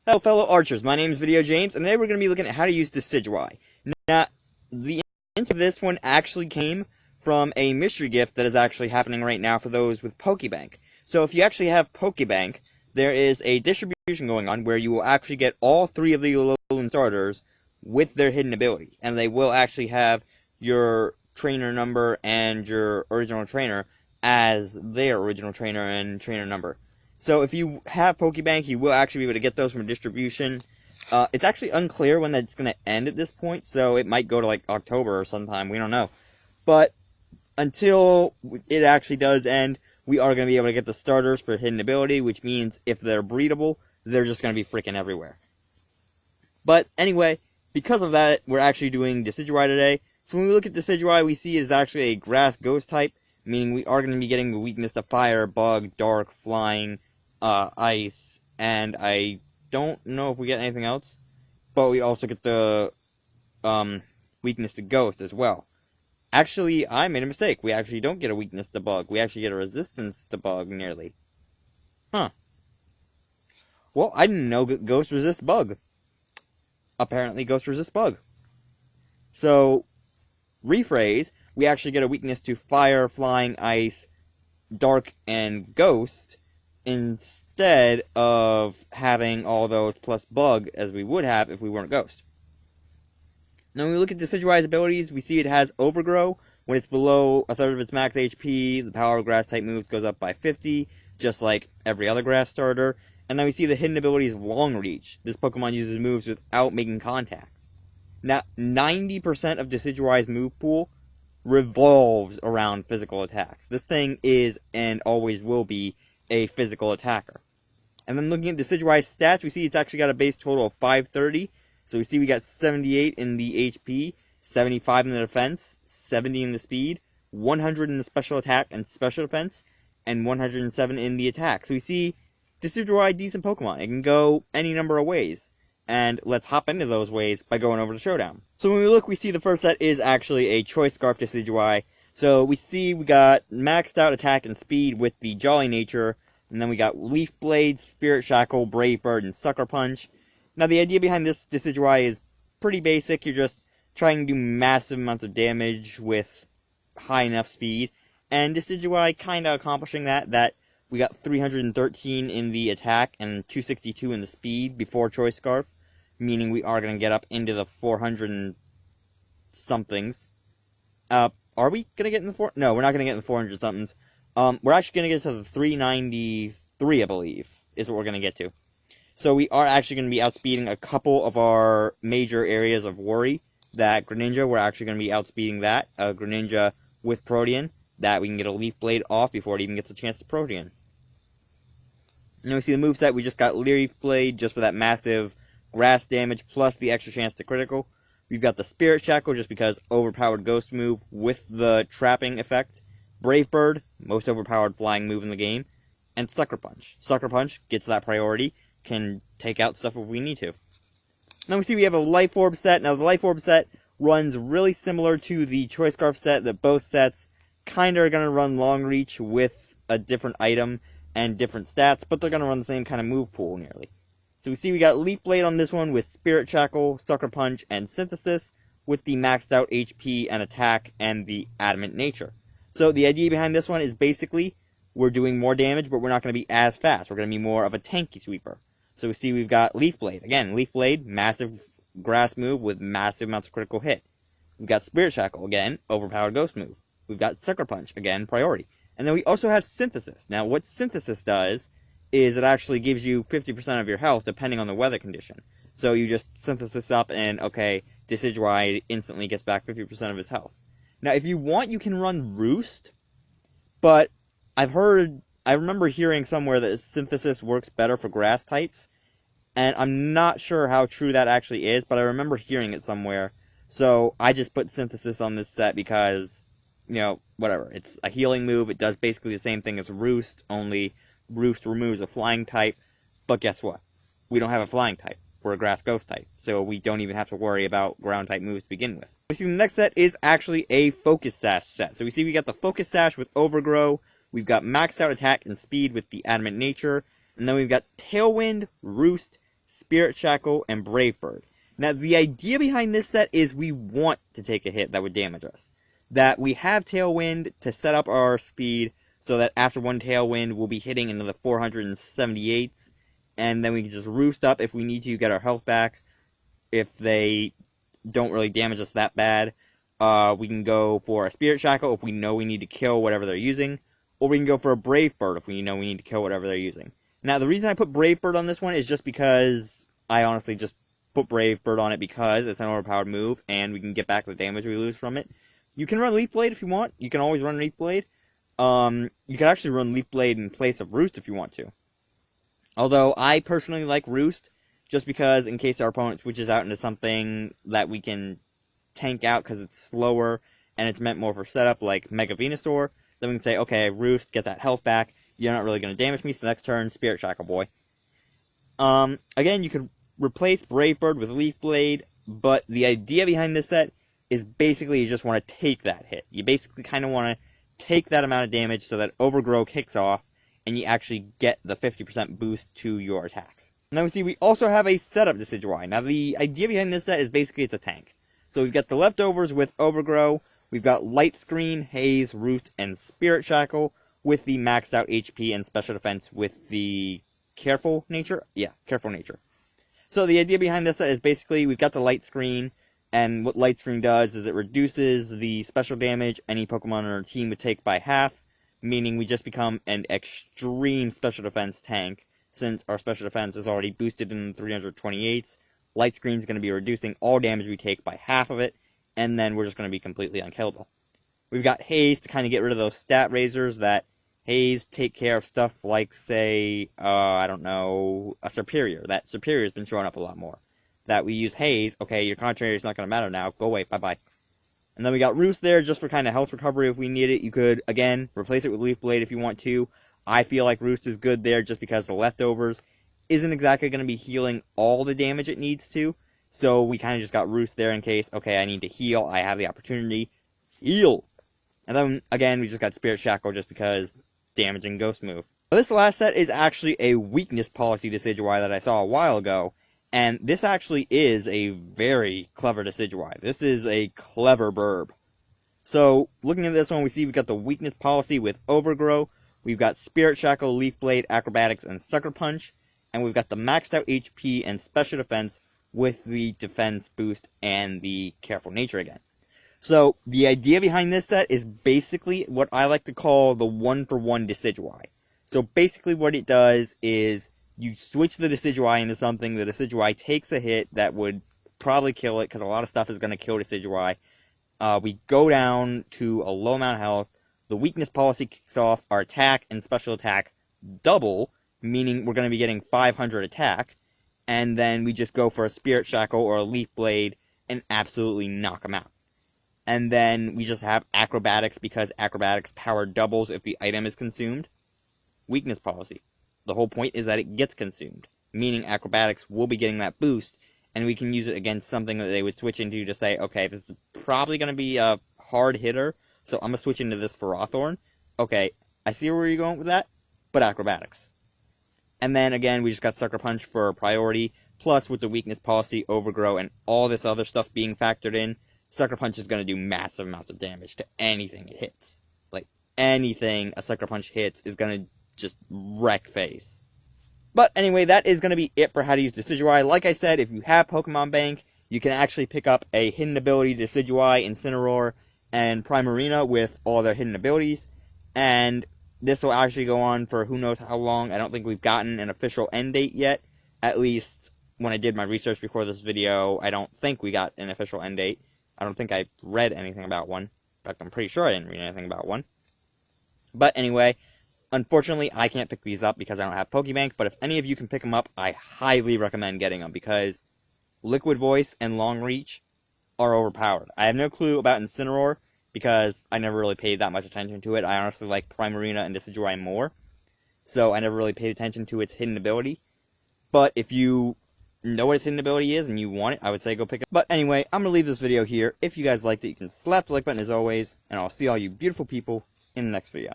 Hello fellow archers, my name is VideoJames, and today we're going to be looking at how to use Decidueye. Now, the answer to this one actually came from a mystery gift that is actually happening right now for those with Pokebank. So if you actually have Pokebank, there is a distribution going on where you will actually get all three of the Alolan starters with their hidden ability. And they will actually have your trainer number and your original trainer as their original trainer and trainer number. So if you have Pokebank, you will actually be able to get those from a distribution. It's actually unclear when that's going to end at this point, so it might go to like October or sometime, we don't know. But until it actually does end, we are going to be able to get the starters for hidden ability, which means if they're breedable, they're just going to be freaking everywhere. But anyway, because of that, we're actually doing Decidueye today. So when we look at Decidueye, we see it is actually a grass ghost type, meaning we are going to be getting the weakness to fire, bug, dark, flying, ice, and I don't know if we get anything else, but we also get the weakness to ghost as well. Actually, I made a mistake. We actually don't get a weakness to bug. We actually get a resistance to bug, nearly. Huh. Well, I didn't know ghost resists bug. Apparently, ghost resists bug. So, rephrase, we actually get a weakness to fire, flying, ice, dark, and ghost, instead of having all those plus bug as we would have if we weren't ghost. Now when we look at Decidueye's abilities, we see it has Overgrow. When it's below a third of its max HP, the power of grass type moves goes up by 50, just like every other grass starter. And then we see the hidden ability is Long Reach. This Pokemon uses moves without making contact. Now 90% of Decidueye's move pool revolves around physical attacks. This thing is, and always will be, a physical attacker. And then looking at Decidueye's stats, we see it's actually got a base total of 530. So we see we got 78 in the HP, 75 in the defense, 70 in the speed, 100 in the special attack and special defense, and 107 in the attack. So we see Decidueye, decent Pokemon. It can go any number of ways. And let's hop into those ways by going over to Showdown. So when we look, we see the first set is actually a Choice Scarf Decidueye. So we see we got maxed out attack and speed with the Jolly Nature, and then we got Leaf Blade, Spirit Shackle, Brave Bird, and Sucker Punch. Now the idea behind this Decidueye is pretty basic. You're just trying to do massive amounts of damage with high enough speed, and Decidueye kind of accomplishing that we got 313 in the attack and 262 in the speed before Choice Scarf, meaning we are going to get up into the 400 and somethings. Are we going to get in the No, we're not going to get in the 400 somethings. We're actually going to get to the 393, I believe, is what we're going to get to. So we are actually going to be outspeeding a couple of our major areas of worry. That Greninja, we're actually going to be outspeeding that. Greninja with Protean, that we can get a Leaf Blade off before it even gets a chance to Protean. And then we see the moveset, we just got Leaf Blade just for that massive grass damage, plus the extra chance to critical. We've got the Spirit Shackle, just because overpowered ghost move with the trapping effect. Brave Bird, most overpowered flying move in the game. And Sucker Punch. Sucker Punch gets that priority, can take out stuff if we need to. Now we see we have a Life Orb set. Now the Life Orb set runs really similar to the Choice Scarf set, that both sets kind of are going to run Long Reach with a different item and different stats, but they're going to run the same kind of move pool nearly. So we see we got Leaf Blade on this one with Spirit Shackle, Sucker Punch, and Synthesis, with the maxed out HP and attack and the Adamant Nature. So the idea behind this one is basically we're doing more damage, but we're not going to be as fast. We're going to be more of a tanky sweeper. So we see we've got Leaf Blade. Again, Leaf Blade, massive grass move with massive amounts of critical hit. We've got Spirit Shackle, again, overpowered ghost move. We've got Sucker Punch, again, priority. And then we also have Synthesis. Now what Synthesis does is it actually gives you 50% of your health depending on the weather condition. So you just Synthesis up and, okay, Decidueye instantly gets back 50% of his health. Now if you want, you can run Roost, but I remember hearing somewhere that Synthesis works better for grass types, and I'm not sure how true that actually is, but I remember hearing it somewhere. So I just put Synthesis on this set because, you know, whatever. It's a healing move. It does basically the same thing as Roost, only Roost removes a flying type. But guess what? We don't have a flying type. We're a grass ghost type, so we don't even have to worry about ground type moves to begin with. We see the next set is actually a Focus Sash set. So we see we got the Focus Sash with Overgrow. We've got maxed out attack and speed with the Adamant Nature. And then we've got Tailwind, Roost, Spirit Shackle, and Brave Bird. Now, the idea behind this set is we want to take a hit that would damage us. That we have Tailwind to set up our speed so that after one Tailwind, we'll be hitting into the 478s, and then we can just roost up if we need to get our health back. If they don't really damage us that bad, we can go for a Spirit Shackle if we know we need to kill whatever they're using, or we can go for a Brave Bird if we know we need to kill whatever they're using. Now, the reason I put Brave Bird on this one is just because I honestly just put Brave Bird on it because it's an overpowered move, and we can get back the damage we lose from it. You can run Leaf Blade if you want. You can always run Leaf Blade. You can actually run Leaf Blade in place of Roost if you want to. Although, I personally like Roost, just because in case our opponent switches out into something that we can tank out because it's slower and it's meant more for setup, like Mega Venusaur, then we can say, okay, Roost, get that health back. You're not really going to damage me, so next turn, Spirit Shackle, boy. Again, you could replace Brave Bird with Leaf Blade, but the idea behind this set is basically you just want to take that hit. You basically kind of want to take that amount of damage so that Overgrow kicks off, and you actually get the 50% boost to your attacks. Now we see we also have a setup Decidueye. Now the idea behind this set is basically it's a tank. So we've got the leftovers with Overgrow, we've got Light Screen, Haze, Roost, and Spirit Shackle, with the maxed out HP and special defense with the Careful Nature? Yeah, Careful Nature. So the idea behind this set is basically we've got the Light Screen, and what Light Screen does is it reduces the special damage any Pokemon on our team would take by half, meaning we just become an extreme special defense tank, since our special defense is already boosted in the 328s. Light Screen is going to be reducing all damage we take by half of it, and then we're just going to be completely unkillable. We've got Haze to kind of get rid of those stat raisers that Haze take care of stuff like, say, I don't know, a Superior. That Superior's been showing up a lot more. That we use Haze, okay, your Contrary is not going to matter now, go away, bye-bye. And then we got Roost there just for kind of health recovery if we need it. You could, again, replace it with Leaf Blade if you want to. I feel like Roost is good there just because the leftovers isn't exactly going to be healing all the damage it needs to. So we kind of just got Roost there in case, okay, I need to heal, I have the opportunity. Heal! And then, again, we just got Spirit Shackle just because damaging Ghost move. Now, this last set is actually a weakness policy Decidueye that I saw a while ago, and this actually is a very clever Decidueye. This is a clever Birb. So, looking at this one, we see we've got the weakness policy with Overgrow, we've got Spirit Shackle, Leaf Blade, Acrobatics, and Sucker Punch, and we've got the maxed out HP and special defense with the defense boost and the Careful Nature again. So, the idea behind this set is basically what I like to call the one-for-one Decidueye. So, basically what it does is you switch the Decidueye into something, the Decidueye takes a hit that would probably kill it, because a lot of stuff is going to kill Decidueye. We go down to a low amount of health, the weakness policy kicks off, our attack and special attack double, meaning we're going to be getting 500 attack, and then we just go for a Spirit Shackle or a Leaf Blade and absolutely knock them out. And then we just have Acrobatics because Acrobatics power doubles if the item is consumed. Weakness policy. The whole point is that it gets consumed, meaning Acrobatics will be getting that boost, and we can use it against something that they would switch into to say, okay, this is probably going to be a hard hitter, so I'm going to switch into this for Ferrothorn. Okay, I see where you're going with that, but Acrobatics. And then again, we just got Sucker Punch for priority, plus with the weakness policy, Overgrow, and all this other stuff being factored in, Sucker Punch is going to do massive amounts of damage to anything it hits. Like, anything a Sucker Punch hits is going to just wreck face. But anyway, that is going to be it for how to use Decidueye. Like I said, if you have Pokemon Bank, you can actually pick up a hidden ability Decidueye, Incineroar, and Primarina with all their hidden abilities. And this will actually go on for who knows how long. I don't think we've gotten an official end date yet. At least, when I did my research before this video, I don't think we got an official end date. I don't think I read anything about one. In fact, I'm pretty sure I didn't read anything about one. But anyway, unfortunately, I can't pick these up because I don't have Pokebank, but if any of you can pick them up, I highly recommend getting them because Liquid Voice and Long Reach are overpowered. I have no clue about Incineroar because I never really paid that much attention to it. I honestly like Primarina and Decidueye more, so I never really paid attention to its hidden ability. But if you know what its hidden ability is and you want it, I would say go pick it up. But anyway, I'm going to leave this video here. If you guys liked it, you can slap the like button as always, and I'll see all you beautiful people in the next video.